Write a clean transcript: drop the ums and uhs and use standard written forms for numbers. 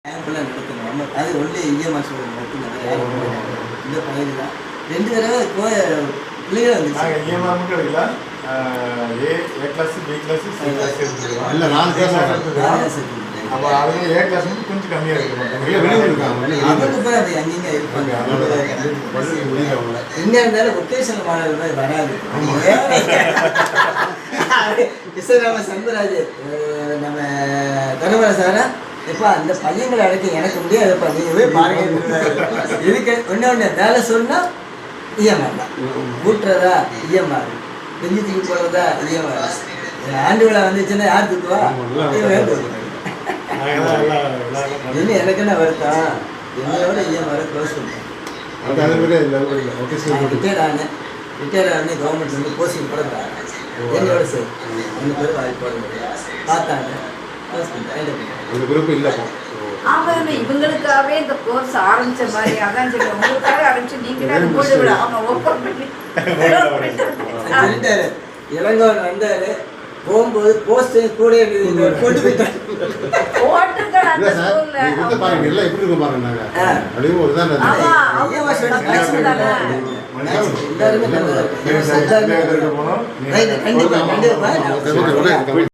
கேம்ப்லாம் நடத்தணும். நம்ம அது ஒன்லி இஎம்எஸ் மட்டும் இந்த பகுதி தான் 2 தடவை பிள்ளைகள் வந்துச்சு. நாங்கள் இஎம்ஆர் மட்டும் எடுக்கல. A class, B class, C class எடுத்துருக்கோம். இல்லை 4 கிளாஸ் அப்போ அதுவே ஏ கிளாஸ் வந்து கொஞ்சம் கம்மியாக இருக்கும். வெளியூர் இருக்காங்க. அவங்களுக்கு போய் அது அங்கேங்க இருப்பாங்க. எங்க இருந்தாலும் ஒகேஷனல் மாடல் மாதிரி வராது. கிருஷ்ணராம சம்பராஜ் நம்ம கருமர சாரா எப்பா அந்த பையங்களை அடைக்க எனக்கு முடியாதுப்பா, நீங்கள் போய் பாருங்க. இதுக்கு ஒன்று வேலை சொன்னால் இஎம்ஆர் தான். கூட்டுறதா இஎம்ஆர், பெஞ்சு தூக்கி போடுறதா இஎம்ஆர். ஆண்டு விழா வந்துச்சுன்னா யார் தூக்குவா? இன்னும் எனக்கு என்ன வருத்தம், என்னையோட இஎம்ஆரை க்ளோஸ் பண்ணுறேன். ரிட்டையர் ஆனே கவர்மெண்ட் வந்து போஸ்டிங் கூட என்னோட சரி 2 பேர் வாய்ப்பு போட முடியாது பார்த்தாங்க. அந்த குரூப் இல்லைப்பா. ஆமாம், இவங்களுக்காகவே இந்த கோர்ஸ் ஆரம்பிச்ச மாதிரி. அதான் சொல்லி உங்களுக்காக ஆரம்பிச்சு நீங்களே போட்டு விட அவங்க ஓப்பன் பண்ணி இளங்கோவன் வந்தாரு. போகும்போது போஸ்ட் கூட கொண்டு போயிட்டாங்க. பாருங்க எல்லாம் எப்படி இருக்கும் பாருங்க. நாங்க அப்படியே ஒரு தான் எல்லாருமே